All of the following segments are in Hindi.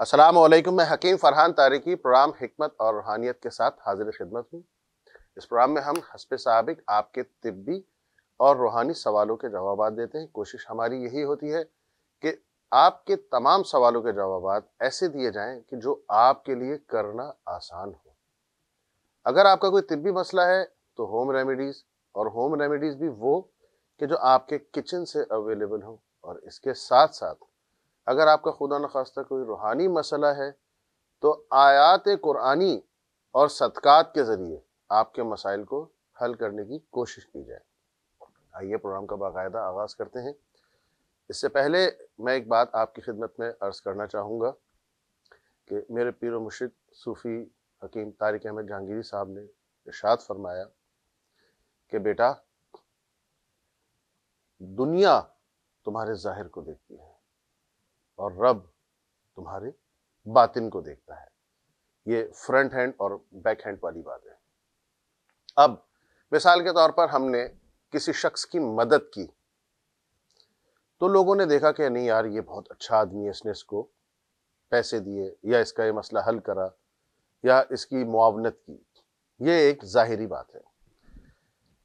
अस्सलाम वालेकुम। मैं हकीम फरहान तारिकी प्रोग्राम हिकमत और रूहानियत के साथ हाजिर खिदमत हूँ। इस प्रोग्राम में हम हस्ब साबिक आपके तिब्बी और रूहानी सवालों के जवाब देते हैं। कोशिश हमारी यही होती है कि आपके तमाम सवालों के जवाब ऐसे दिए जाएं कि जो आपके लिए करना आसान हो। अगर आपका कोई तिब्बी मसला है तो होम रेमेडीज, और होम रेमेडीज भी वो कि जो आपके किचन से अवेलेबल हो। और इसके साथ साथ अगर आपका खुदा न खास्ता कोई रूहानी मसला है तो आयात कुरानी और सदकात के जरिए आपके मसाइल को हल करने की कोशिश की जाए। आइए प्रोग्राम का बाकायदा आगाज करते हैं। इससे पहले मैं एक बात आपकी खिदमत में अर्ज करना चाहूँगा कि मेरे पीर मुर्शिद सूफ़ी हकीम तारिक अहमद जहांगीरी साहब ने इरशाद फरमाया कि बेटा, दुनिया तुम्हारे जाहिर को देखती है और रब तुम्हारे बातिन को देखता है। ये फ्रंट हैंड और बैक हैंड वाली बात है। अब मिसाल के तौर पर हमने किसी शख्स की मदद की तो लोगों ने देखा कि नहीं यार, ये बहुत अच्छा आदमी है, इसने इसको पैसे दिए या इसका ये मसला हल करा या इसकी मुआवनत की। ये एक जाहिरी बात है।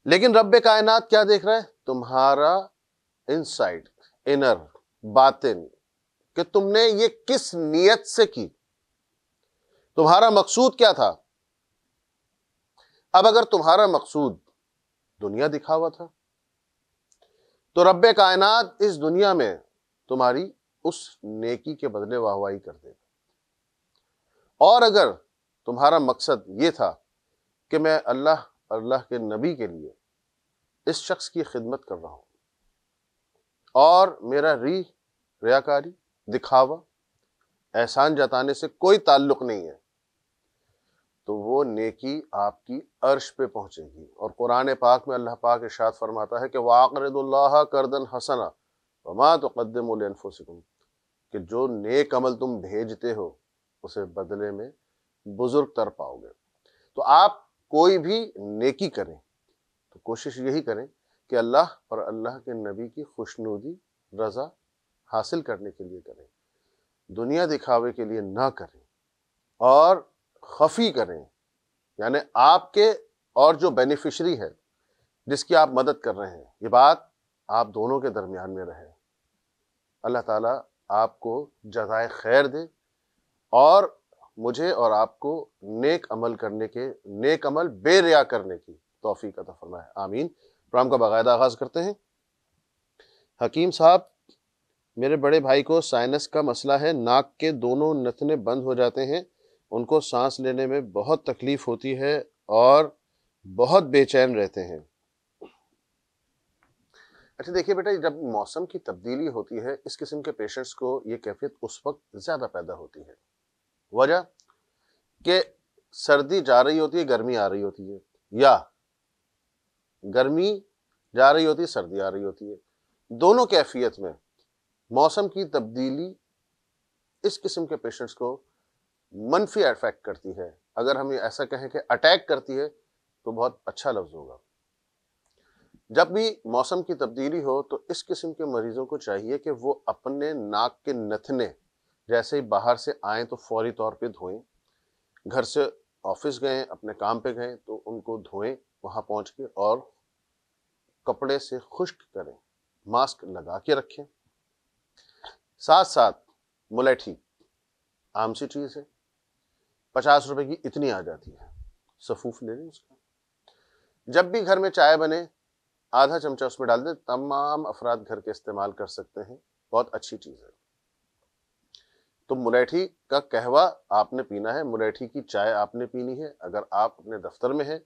लेकिन रब्बे कायनात क्या देख रहा है? तुम्हारा इनसाइड, इनर, बातिन, कि तुमने ये किस नियत से की, तुम्हारा मकसूद क्या था। अब अगर तुम्हारा मकसूद दुनिया दिखावा था तो रब्बे कायनात इस दुनिया में तुम्हारी उस नेकी के बदले वाहवाही कर देगा। और अगर तुम्हारा मकसद ये था कि मैं अल्लाह के नबी के लिए इस शख्स की खिदमत कर रहा हूं और मेरा रियाकारी, दिखावा, एहसान जताने से कोई ताल्लुक नहीं है, तो वो नेकी आपकी अर्श पे पहुंचेगी। और कुरान पाक में अल्लाह पाक इरशाद फरमाता है कि वाक़रिदुल्लाह कर्दन हसना वमा तुक़द्दिमू लिअन्फुसिकुम, कि जो नेक अमल तुम भेजते हो उसे बदले में बुजुर्ग तर पाओगे। तो आप कोई भी नेकी करें तो कोशिश यही करें कि अल्लाह और अल्लाह के नबी की खुशनुदी, रजा हासिल करने के लिए करें, दुनिया दिखावे के लिए ना करें। और खफी करें, यानी आपके और जो बेनिफिशरी है, जिसकी आप मदद कर रहे हैं, ये बात आप दोनों के दरमियान में रहे। अल्लाह ताला आपको जज़ाए खैर दे और मुझे और आपको नेक अमल करने के, नेक अमल बेरिया करने की तौफीक अता फरमाए। आमीन। प्रोग्राम का बाकायदा आगाज करते हैं। हकीम साहब, मेरे बड़े भाई को साइनस का मसला है, नाक के दोनों नथने बंद हो जाते हैं, उनको सांस लेने में बहुत तकलीफ होती है और बहुत बेचैन रहते हैं। अच्छा देखिए बेटा, जब मौसम की तब्दीली होती है इस किस्म के पेशेंट्स को ये कैफियत उस वक्त ज्यादा पैदा होती है। वजह कि सर्दी जा रही होती है, गर्मी आ रही होती है, या गर्मी जा रही होती है, सर्दी आ रही होती है। दोनों कैफियत में मौसम की तब्दीली इस किस्म के पेशेंट्स को मनफी अफेक्ट करती है। अगर हम ऐसा कहें कि अटैक करती है तो बहुत अच्छा लफ्ज होगा। जब भी मौसम की तब्दीली हो तो इस किस्म के मरीजों को चाहिए कि वो अपने नाक के नथने जैसे ही बाहर से आए तो फौरी तौर पे धोएं। घर से ऑफिस गए, अपने काम पे गए तो उनको धोएं वहां पहुंच के, और कपड़े से खुश्क करें, मास्क लगा के रखें। साथ साथ मुलेठी आम सी चीज है, 50 रुपए की इतनी आ जाती है, सफूफ ले लें उसका। जब भी घर में चाय बने आधा चमचा उसमें डाल दें। तमाम अफराद घर के इस्तेमाल कर सकते हैं, बहुत अच्छी चीज है। तो मुलेठी का कहवा आपने पीना है, मुलेठी की चाय आपने पीनी है। अगर आप अपने दफ्तर में हैं,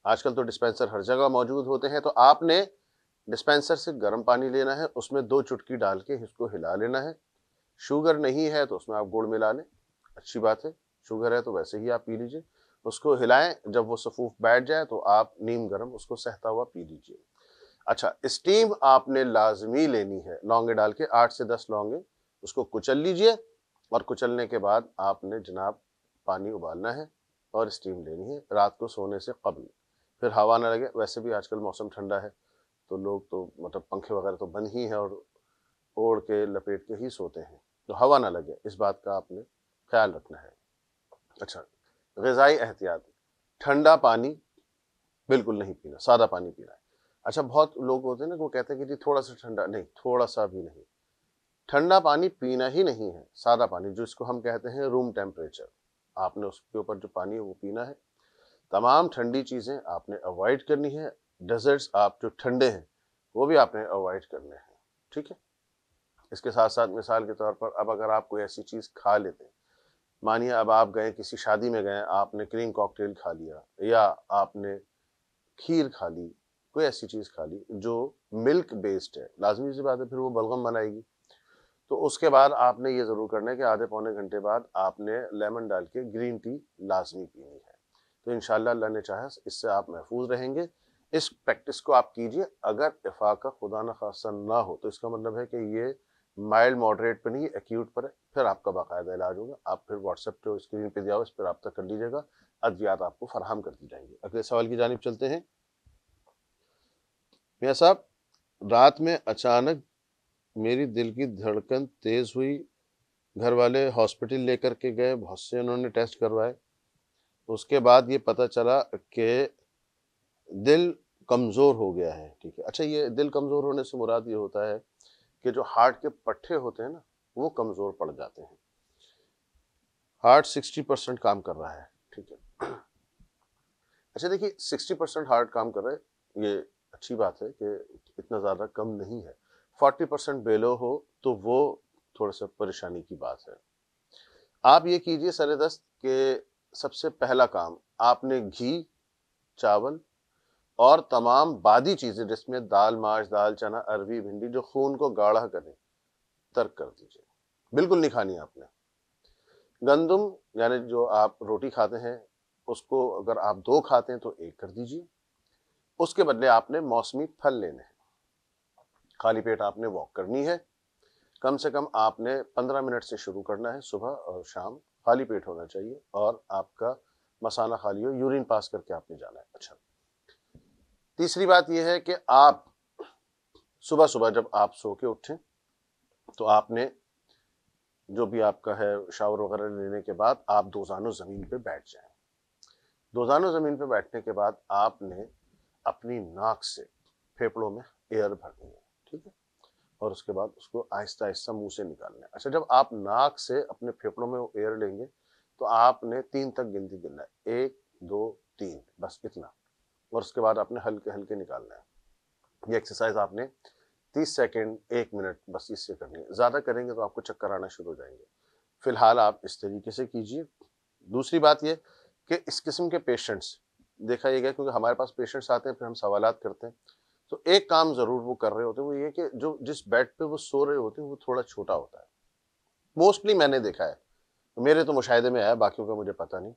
आजकल तो डिस्पेंसर हर जगह मौजूद होते हैं, तो आपने डिस्पेंसर से गर्म पानी लेना है, उसमें 2 चुटकी डाल के इसको हिला लेना है। शुगर नहीं है तो उसमें आप गुड़ मिला लें, अच्छी बात है। शुगर है तो वैसे ही आप पी लीजिए, उसको हिलाएं। जब वो सफूफ बैठ जाए तो आप नीम गर्म उसको सहता हुआ पी लीजिए। अच्छा, स्टीम आपने लाजमी लेनी है, लौंगे डाल के 8 से 10 लौंगे उसको कुचल लीजिए, और कुचलने के बाद आपने जनाब पानी उबालना है और स्टीम लेनी है रात को सोने से कबल। फिर हवा ना लगे, वैसे भी आजकल मौसम ठंडा है तो लोग तो मतलब पंखे वगैरह तो बंद ही हैं और ओढ़ के लपेट के ही सोते हैं, तो हवा ना लगे, इस बात का आपने ख्याल रखना है। अच्छा, ग़िज़ाई एहतियात, ठंडा पानी बिल्कुल नहीं पीना, सादा पानी पीना है। अच्छा, बहुत लोग होते हैं ना, वो कहते हैं कि जी थोड़ा-सा ठंडा, नहीं, थोड़ा-सा भी नहीं। ठंडा पानी पीना ही नहीं है, सादा पानी जिसको हम कहते हैं रूम टेम्परेचर, आपने उसके ऊपर जो पानी है वो पीना है। तमाम ठंडी चीज़ें आपने अवॉइड करनी है। डेजर्ट्स आप जो ठंडे हैं, वो भी आपने अवॉइड करने हैं, ठीक है? इसके साथ-साथ मिसाल के तौर पर अब अगर आप कोई ऐसी चीज़ खा लेते हैं, मानिए अब आप गए किसी शादी में गए, आपने क्रीम कॉकटेल खा लिया या आपने खीर खा ली, कोई ऐसी चीज़ खा ली जो मिल्क बेस्ड है, लाज़मी सी बात है फिर वो बलगम बनाएगी। तो उसके बाद आपने ये ज़रूर करना है कि आधे पौने घंटे बाद आपने लेमन डाल के ग्रीन टी लाज़मी पीनी है। तो इंशाअल्लाह अल्लाह ने चाहा इससे आप महफूज रहेंगे। इस प्रैक्टिस को आप कीजिए। अगर इफ़ाक़ा खुदा न ख़ास्ता ना हो तो इसका मतलब है कि ये माइल्ड मॉडरेट पे नहीं, एक्यूट पर है, फिर आपका बाकायदा इलाज होगा। आप फिर व्हाट्सएप जो स्क्रीन पे दिया हो इस पर रब्ता कर लीजिएगा, अद्वियात आपको फराहम कर दी जाएंगी। अगले सवाल की जानिब चलते हैं। मियाँ साहब, रात में अचानक मेरी दिल की धड़कन तेज़ हुई, घर वाले हॉस्पिटल लेकर के गए, बहुत से उन्होंने टेस्ट करवाए। उसके बाद ये पता चला कि दिल कमज़ोर हो गया है, ठीक है। अच्छा, ये दिल कमज़ोर होने से मुराद ये होता है कि जो हार्ट के पट्टे होते हैं ना, वो कमज़ोर पड़ जाते हैं। हार्ट 60% काम कर रहा है, ठीक है। अच्छा देखिए, 60% हार्ट काम कर रहा है, ये अच्छी बात है कि इतना ज़्यादा कम नहीं है। 40% बेलो हो तो वो थोड़ा-सा परेशानी की बात है। आप ये कीजिए सरेदस्त कि सबसे पहला काम आपने घी, चावल और तमाम बादी चीज़ें जिसमें दाल, माश, दाल, चना, अरबी, भिंडी जो खून को गाढ़ा करें, तर्क कर दीजिए। बिल्कुल नहीं खानी आपने। गंदुम यानी जो आप रोटी खाते हैं, उसको अगर आप 2 खाते हैं तो 1 कर दीजिए। उसके बदले आपने मौसमी फल लेने हैं। खाली पेट आपने वॉक करनी है। कम से कम आपने 15 मिनट से शुरू करना है, सुबह और शाम। खाली पेट होना चाहिए और आपका मसाना खाली हो, यूरिन पास करके आपने जाना है। अच्छा, तीसरी बात यह है कि आप सुबह-सुबह जब आप सो के उठें, तो आपने जो भी आपका है शावर वगैरह लेने के बाद आप दोज़ानो ज़मीन पे बैठ जाएँ। दोज़ानो ज़मीन पे बैठने के बाद आपने अपनी नाक से फेफड़ों में एयर भरनी है, ठीक है? और उसके बाद उसको आहिस्ता-आहिस्ता मुँह से निकालना है। अच्छा, जब आप नाक से अपने फेफड़ों में वो एयर लेंगे, तो आपने 3 तक गिनती गिनना है। 1, 2, 3 बस इतना। और उसके बाद आपने हल्के-हल्के निकालना है। ये एक्सरसाइज़ आपने 30 सेकंड, 1 मिनट बस इससे करनी है। ज़्यादा करेंगे तो आपको चक्कर आना शुरू हो जाएँगे। फिलहाल आप इस तरीके से कीजिए। दूसरी बात ये कि इस किस्म के पेशेंट्स देखा ये गया, क्योंकि हमारे पास पेशेंट्स आते हैं, फिर हम सवालात करते हैं, तो एक काम ज़रूर वो कर रहे होते हैं, वो ये कि जो जिस बेड पे वो सो रहे होते हैं, वो थोड़ा छोटा होता है। मोस्टली मैंने देखा है, मेरे तो मुशाहिदे में आया, बाकियों का मुझे पता नहीं।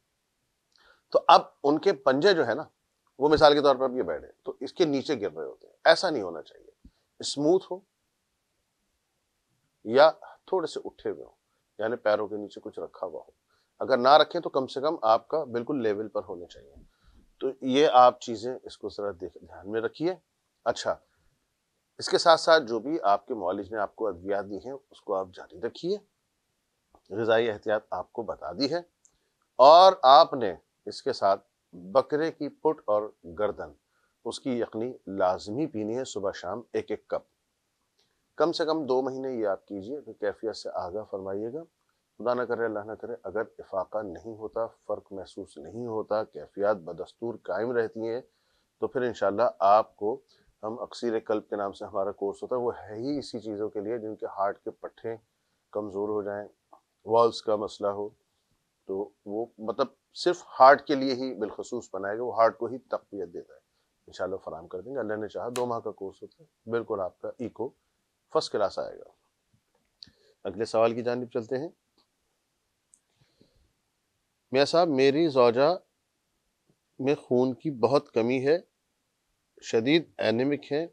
तो अब उनके पंजे जो है ना, वो मिसाल के तौर पर अब ये बेड है, तो इसके नीचे गिर रहे होते हैं। ऐसा नहीं होना चाहिए। स्मूथ हो या थोड़े से उठे हुए हो, यानी पैरों के नीचे कुछ रखा हुआ हो। अगर ना रखें तो कम से कम आपका बिल्कुल लेवल पर होने चाहिए। तो ये आप चीज़ें इसको ज़रा ध्यान में रखिए। अच्छा, इसके साथ-साथ जो भी आपके मुआलिज ने आपको अद्वियात दी हैं, उसको आप जारी रखिए। ग़िज़ाई एहतियात आपको बता दी है और आपने इसके साथ बकरे की पुट और गर्दन, उसकी यखनी लाज़मी पीनी है सुबह-शाम 1-1 कप। कम से कम 2 महीने ये आप कीजिए, फिर कैफ़ियत से आगाह फरमाइएगा। खुदा ना करे, अल्लाह ना करे, अगर इफ़ाक़ा नहीं होता, फ़र्क महसूस नहीं होता, कैफ़ियत बदस्तूर कायम रहती हैं, तो फिर इंशाअल्लाह आपको हम अक्सीर क़ल्ब के नाम से हमारा कोर्स होता है, वो है ही इसी चीज़ों के लिए जिनके हार्ट के पट्टे कमज़ोर हो जाएँ, वॉल्व्स का मसला हो, तो वो मतलब सिर्फ़ हार्ट के लिए ही बिलख़ुसूस बनाएगा, वो हार्ट को ही तक़वियत देता है। इंशाअल्लाह फ़राहम कर देंगे। अल्लाह ने चाहा 2 माह का कोर्स होता है, बिल्कुल आपका इको फर्स्ट क्लास आएगा। अगले सवाल की जानिब चलते हैं। मियाँ साहब, मेरी ज़ौजा में खून की बहुत कमी है, शदीद एनीमिक है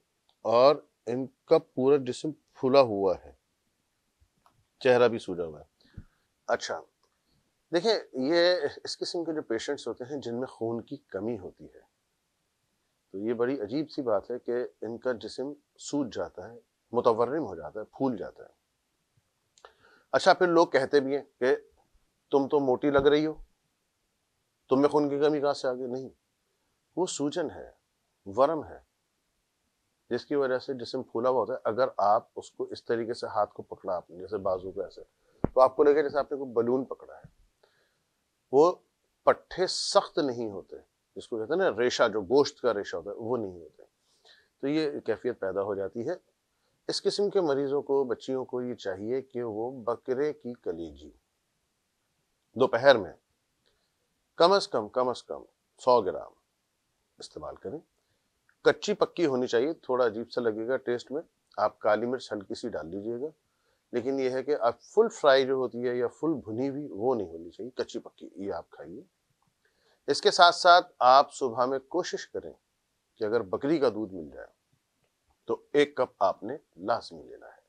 और इनका पूरा जिस्म फूला हुआ है, चेहरा भी सूजा हुआ है। अच्छा, देखिए ये इस किस्म के जो पेशेंट्स होते हैं जिनमें खून की कमी होती है, तो ये बड़ी अजीब सी बात है कि इनका जिस्म सूज जाता है, मुतवर्रिम हो जाता है, फूल जाता है। अच्छा, फिर लोग कहते भी हैं कि तुम तो मोटी लग रही हो, तुम में खून की कमी कहां से आ गई? नहीं, वो सूजन है, वर्म है, जिसकी वजह से जिस्म फूला हुआ होता है। अगर आप उसको इस तरीके से हाथ को पकड़ा आपने, जैसे बाजू को ऐसे, तो आपको लगेगा जैसे आपने कोई बलून पकड़ा है। वो पट्टे सख्त नहीं होते, जिसको कहते हैं ना रेशा, जो गोश्त का रेशा होता है, वो नहीं होते। तो ये कैफियत पैदा हो जाती है। इस किस्म के मरीजों को, बच्चियों को ये चाहिए कि वो बकरे की कलेजी दोपहर में कम से कम 100 ग्राम इस्तेमाल करें। कच्ची पक्की होनी चाहिए, थोड़ा अजीब सा लगेगा टेस्ट में, आप काली मिर्च हल्की सी डाल लीजिएगा, लेकिन यह है कि आप फुल फ्राई जो होती है या फुल भुनी हुई वो नहीं होनी चाहिए, कच्ची पक्की ये आप खाइए। इसके साथ साथ आप सुबह में कोशिश करें कि अगर बकरी का दूध मिल जाए तो 1 कप आपने लाजमी लेना है।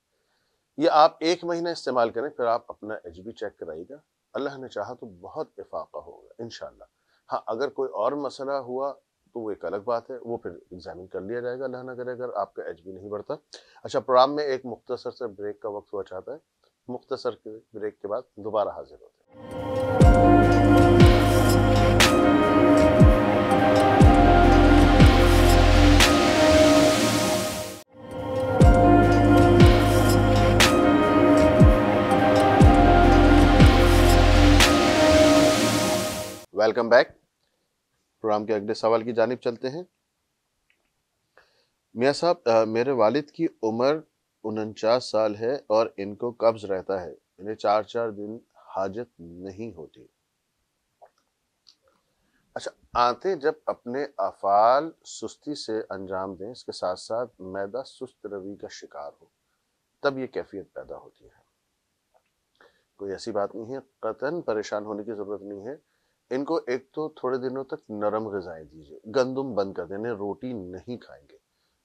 ये आप 1 महीना इस्तेमाल करें, फिर आप अपना एचबी चेक कराइएगा। अल्लाह ने चाहा तो बहुत इफाका होगा इंशाल्लाह। हाँ, अगर कोई और मसला हुआ तो वो एक अलग बात है, वो फिर एग्जामिन कर लिया जाएगा, अल्लाह ना करे अगर आपका एचबी नहीं बढ़ता। अच्छा, प्रोग्राम में एक मुख्तसर से ब्रेक का वक्त हुआ चाहता है, मुख्तसर के ब्रेक के बाद दोबारा हाजिर होते हैं। Welcome back. प्रोग्राम के अगले सवाल की जानिब चलते हैं। मियाँ साहब, मेरे वालिद की उम्र 49 साल है और इनको कब्ज रहता है, इन्हें 4-4 दिन हाजत नहीं होती। अच्छा, आंतें जब अपने अफाल सुस्ती से अंजाम दें, इसके साथ साथ मैदा सुस्त रवि का शिकार हो, तब ये कैफियत पैदा होती है। कोई ऐसी बात नहीं है, कतन परेशान होने की जरूरत नहीं है। इनको एक तो थोड़े दिनों तक नरम ग़िज़ाएं दीजिए, गंदुम बंद कर दें, रोटी नहीं खाएंगे।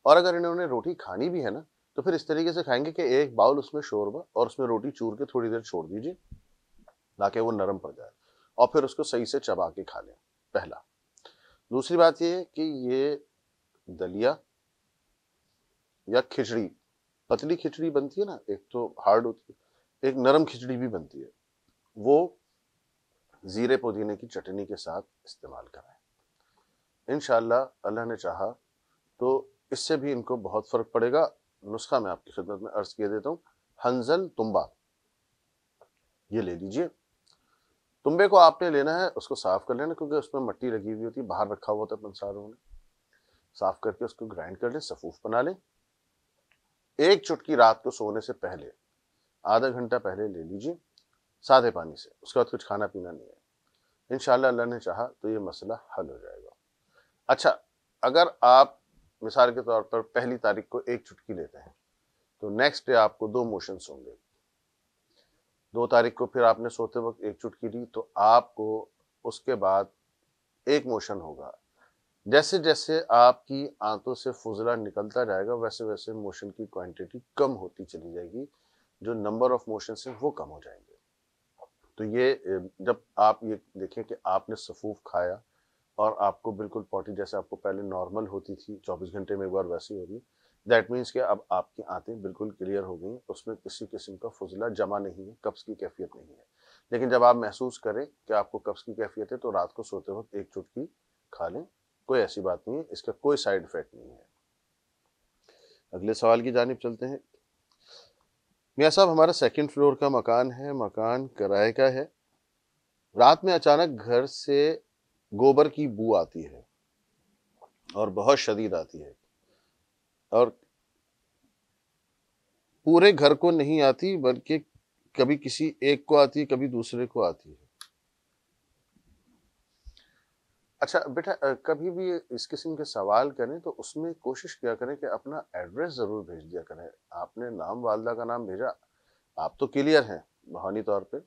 और अगर इन्होंने रोटी खानी भी है ना, तो फिर इस तरीके से खाएंगे कि एक बाउल उसमें शोरबा और उसमें रोटी चूर के थोड़ी देर छोड़ दीजिए ताकि वो नरम पड़ जाए, और फिर उसको सही से चबा के खा लें, पहला। दूसरी बात ये है कि ये दलिया या खिचड़ी, पतली खिचड़ी बनती है ना, एक तो हार्ड होती है, एक नरम खिचड़ी भी बनती है, वो जीरे पुदीने की चटनी के साथ इस्तेमाल करें। इंशाअल्लाह अल्लाह ने चाहा तो इससे भी इनको बहुत फर्क पड़ेगा। नुस्खा मैं आपकी खिदमत में अर्ज किए देता हूँ। हंजल तुम्बा, ये ले लीजिए। तुम्बे को आपने लेना है, उसको साफ कर लेना, क्योंकि उसमें मट्टी लगी हुई होती है, बाहर रखा हुआ था पंसारों ने। साफ करके उसको ग्राइंड कर लें, सफूफ बना लें। एक चुटकी रात को सोने से पहले, आधा घंटा पहले ले लीजिए, सादे पानी से। उसके बाद कुछ खाना पीना नहीं है। इंशाअल्लाह अल्लाह ने चाहा तो ये मसला हल हो जाएगा। अच्छा, अगर आप मिसाल के तौर पर 1 तारीख को एक चुटकी लेते हैं, तो नेक्स्ट डे आपको 2 मोशंस होंगे। 2 तारीख को फिर आपने सोते वक्त एक चुटकी ली, तो आपको उसके बाद एक मोशन होगा। जैसे जैसे आपकी आंतों से फुजला निकलता जाएगा, वैसे वैसे मोशन की क्वांटिटी कम होती चली जाएगी, जो नंबर ऑफ मोशन है वो कम हो जाएंगे। तो ये जब आप ये देखें कि आपने सफूफ खाया और आपको बिल्कुल पॉटी जैसे आपको पहले नॉर्मल होती थी, 24 घंटे में एक बार वैसी हो रही, दैट मीन्स कि अब आपकी आंतें बिल्कुल क्लियर हो गई, उसमें किसी किस्म का फुजला जमा नहीं है, कब्ज की कैफियत नहीं है। लेकिन जब आप महसूस करें कि आपको कब्ज की कैफियत है, तो रात को सोते वक्त एक चुटकी खा लें, कोई ऐसी बात नहीं है, इसका कोई साइड इफेक्ट नहीं है। अगले सवाल की जानिब चलते हैं। मियाँ साहब, हमारा 2nd फ्लोर का मकान है, मकान किराए का है। रात में अचानक घर से गोबर की बू आती है और बहुत शदीद आती है, और पूरे घर को नहीं आती, बल्कि कभी किसी एक को आती है, कभी दूसरे को आती है। अच्छा बेटा, कभी भी इस किस्म के सवाल करें तो उसमें कोशिश किया करें कि अपना एड्रेस जरूर भेज दिया करें। आपने नाम, वालदा का नाम भेजा, आप तो क्लियर हैं रूहानी तौर पे,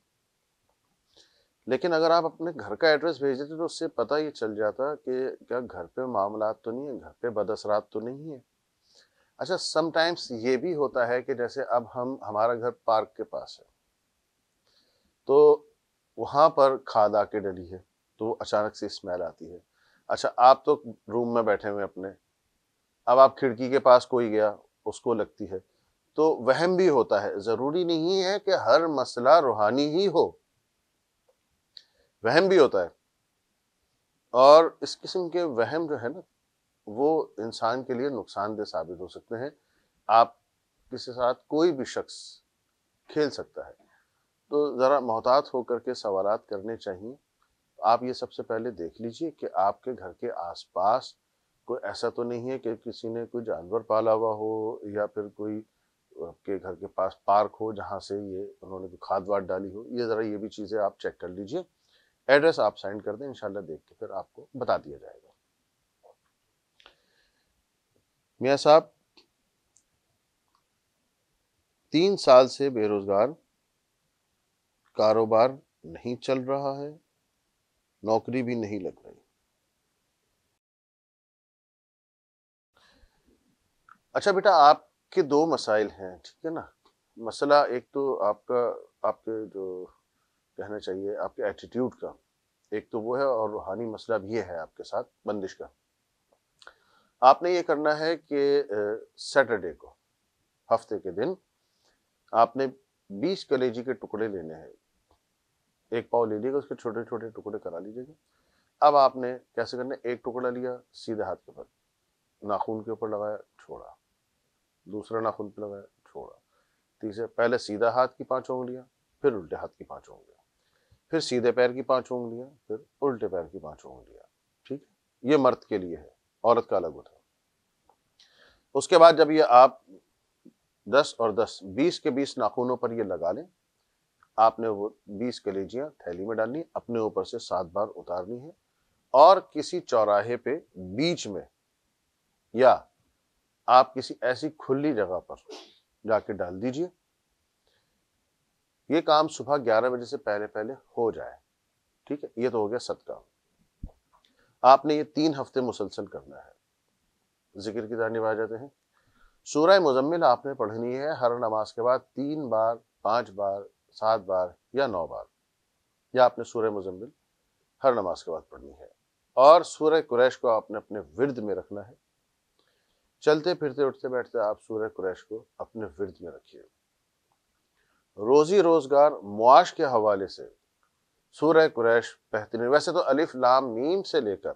लेकिन अगर आप अपने घर का एड्रेस भेज देते तो उससे पता ये चल जाता कि क्या घर पे मामलात तो नहीं है, घर पे बदअसरात तो नहीं है। अच्छा, समटाइम्स ये भी होता है कि जैसे अब हमारा घर पार्क के पास है, तो वहाँ पर खाद आके डली है, तो अचानक से स्मेल आती है। अच्छा, आप तो रूम में बैठे हुए अपने, अब आप खिड़की के पास कोई गया, उसको लगती है, तो वहम भी होता है। ज़रूरी नहीं है कि हर मसला रूहानी ही हो। वहम भी होता है, और इस किस्म के वहम जो है ना, वो इंसान के लिए नुकसानदेह साबित हो सकते हैं। आप किसी साथ कोई भी शख्स खेल सकता है, तो ज़रा मोहतात होकर के सवालात करने चाहिए। आप ये सबसे पहले देख लीजिए कि आपके घर के आसपास कोई ऐसा तो नहीं है कि किसी ने कोई जानवर पाला हुआ हो, या फिर कोई आपके घर के पास पार्क हो जहाँ से ये उन्होंने कोई खाद वाद डाली हो। ये ज़रा ये भी चीज़ें आप चेक कर लीजिए। एड्रेस आप सेंड कर दें, इंशाल्लाह देख के फिर आपको बता दिया जाएगा। मियाँ साहब 3 साल से बेरोजगार, कारोबार नहीं चल रहा है, नौकरी भी नहीं लग रही। अच्छा बेटा, आपके 2 मसाइल हैं, ठीक है ना। मसला एक तो आपका, आपके जो कहना चाहिए आपके एटीट्यूड का, एक तो वो है, और रूहानी मसला भी है आपके साथ, बंदिश का। आपने ये करना है कि सैटरडे को, हफ्ते के दिन, आपने 20 कलेजी के टुकड़े लेने हैं। एक पाव ले लीजिएगा, उसके छोटे छोटे टुकड़े करा लीजिएगा। अब आपने कैसे करना है, एक टुकड़ा लिया, सीधे हाथ के ऊपर, नाखून के ऊपर लगाया, छोड़ा, दूसरा नाखून पे लगाया, छोड़ा, तीसरे, पहले सीधा हाथ की 5 उंगलियां, फिर उल्टे हाथ की 5 उंगलियां, फिर सीधे पैर की 5 उंगलियां, फिर उल्टे पैर की 5 उंगलियां। ठीक है, ये मर्द के लिए है, औरत का अलग होता है। उसके बाद जब ये आप 10 और 10, 20 के 20 नाखूनों पर ये लगा लें, आपने वो 20 कलेजियां थैली में डालनी, अपने ऊपर से 7 बार उतारनी है, और किसी चौराहे पे बीच में, या आप किसी ऐसी खुली जगह पर जाके डाल दीजिए। ये काम सुबह 11 बजे से पहले पहले हो जाए। ठीक है, ये तो हो गया सदका। आपने ये 3 हफ्ते मुसलसल करना है। जिक्र की जानिब आ जाते हैं। सूरह मुज़म्मिल आपने पढ़नी है हर नमाज के बाद 3 बार, 5 बार, 7 बार या 9 बार। या आपने सूरह मुज़म्मिल हर नमाज के बाद पढ़नी है। और सूरह कुरैश को आपने अपने विर्द में रखना है। चलते फिरते उठते बैठते आप सूरह कुरैश को अपने विर्द में रखिए। रोजी रोजगार मुआश के हवाले से सूरह कुरैश बेहतरीन। वैसे तो अलिफ लाम मीम से लेकर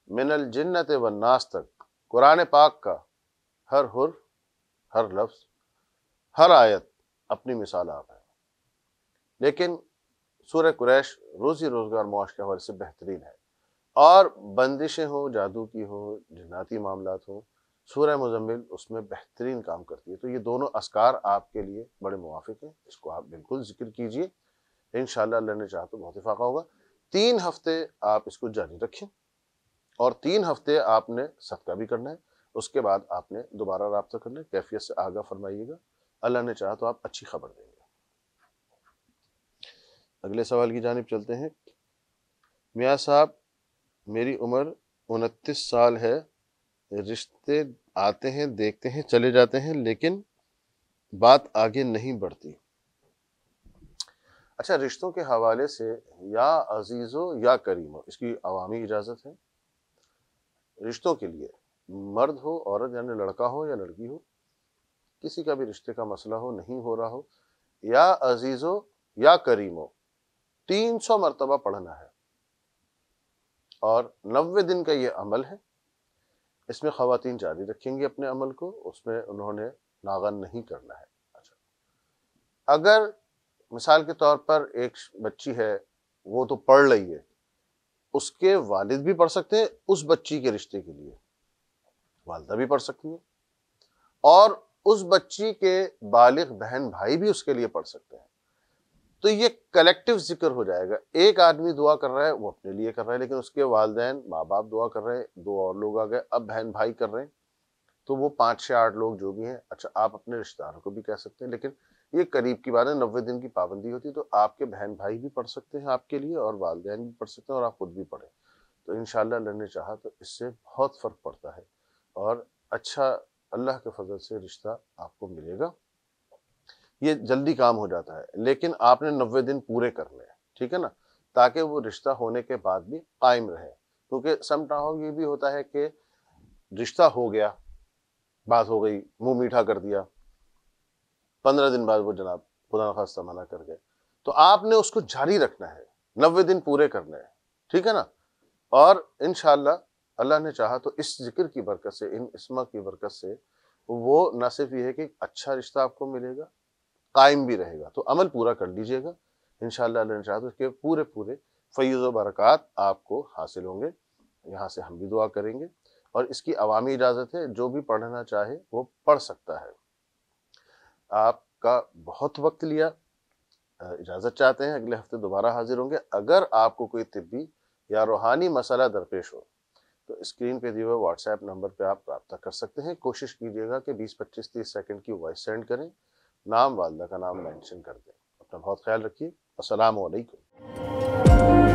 मिनल जिन्नत व नास तक कुरान पाक का हर हुर, हर लफ्ज, हर आयत अपनी मिसाल आप है, लेकिन सूरह कुरैश रोजी रोजगार मुआश के हवाले से बेहतरीन है। और बंदिशें हो, जादू की हो, जिन्नाती मामलात हो, सूरह मुज़म्मिल उसमें बेहतरीन काम करती है। तो ये दोनों अस्कार आपके लिए बड़े मुवाफिक हैं, इसको आप बिल्कुल जिक्र कीजिए। इंशाअल्लाह अल्लाह ने चाहा तो बहुत इफाका होगा। 3 हफ्ते आप इसको जारी रखें, और 3 हफ्ते आपने सदका भी करना है। उसके बाद आपने दोबारा राब्ता करना है, कैफियत से आगाह फरमाइएगा। अल्लाह ने चाहा तो आप अच्छी खबर देंगे। अगले सवाल की जानिब चलते हैं। मियाँ साहब मेरी उम्र 29 साल है, रिश्ते आते हैं, देखते हैं, चले जाते हैं, लेकिन बात आगे नहीं बढ़ती। अच्छा, रिश्तों के हवाले से या अजीज़ो या करीमो, इसकी अवामी इजाज़त है। रिश्तों के लिए मर्द हो, औरत, यानी लड़का हो या लड़की हो, किसी का भी रिश्ते का मसला हो, नहीं हो रहा हो, या अजीज़ो या करीमो 300 मरतबा पढ़ना है, और 90 दिन का ये अमल है। इसमें ख़वातीन जारी रखेंगी अपने अमल को, उसमें उन्होंने नागन नहीं करना है। अच्छा, अगर मिसाल के तौर पर एक बच्ची है, वो तो पढ़ रही है, उसके वालिद भी पढ़ सकते हैं, उस बच्ची के रिश्ते के लिए वालिदा भी पढ़ सकती है, और उस बच्ची के बालिग बहन भाई भी उसके लिए पढ़ सकते हैं। तो ये कलेक्टिव जिक्र हो जाएगा। एक आदमी दुआ कर रहा है, वो अपने लिए कर रहा है, लेकिन उसके वालिदैन माँ बाप दुआ कर रहे हैं, 2 और लोग आ गए, अब बहन भाई कर रहे हैं, तो वो 5, 6, 8 लोग जो भी हैं। अच्छा, आप अपने रिश्तेदारों को भी कह सकते हैं, लेकिन ये करीब की बात है, 90 दिन की पाबंदी होती है, तो आपके बहन भाई भी पढ़ सकते हैं आपके लिए, और वालिदैन भी पढ़ सकते हैं, और आप खुद भी पढ़ें। तो इंशाअल्लाह अल्लाह ने चाहा तो इससे बहुत फ़र्क पड़ता है, और अच्छा अल्लाह के फजल से रिश्ता आपको मिलेगा। ये जल्दी काम हो जाता है, लेकिन आपने 90 दिन पूरे करने हैं, ठीक है ना, ताकि वो रिश्ता होने के बाद भी कायम रहे। क्योंकि समटाइम ये भी होता है कि रिश्ता हो गया, बात हो गई, मुंह मीठा कर दिया, 15 दिन बाद वो जनाब खुदा न खास्ता मना कर गए, तो आपने उसको जारी रखना है। 90 दिन पूरे करने हैं, ठीक है ना। और इंशाल्लाह अल्लाह ने चाहा तो इस जिक्र की बरकत से, इन इस्मा की बरकत से, वो न सिर्फ ये है कि अच्छा रिश्ता आपको मिलेगा, कायम भी रहेगा। तो अमल पूरा कर लीजिएगा, इंशाल्लाह अल्लाह ने चाहा तो इसके पूरे पूरे फैज़ व बरक़ात आपको हासिल होंगे। यहाँ से हम भी दुआ करेंगे और इसकी अवामी इजाज़त है, जो भी पढ़ना चाहे वो पढ़ सकता है। आपका बहुत वक्त लिया, इजाज़त चाहते हैं, अगले हफ्ते दोबारा हाजिर होंगे। अगर आपको कोई तिब्बी या रूहानी मसला दरपेश हो तो स्क्रीन पे दिए हुए व्हाट्सएप नंबर पे आप रब्ता कर सकते हैं। कोशिश कीजिएगा कि 20, 25, 30 सेकंड की वॉइस सेंड करें, नाम वालिदा का नाम मेंशन कर दें। अपना बहुत ख्याल रखिए। अस्सलामु अलैकुम।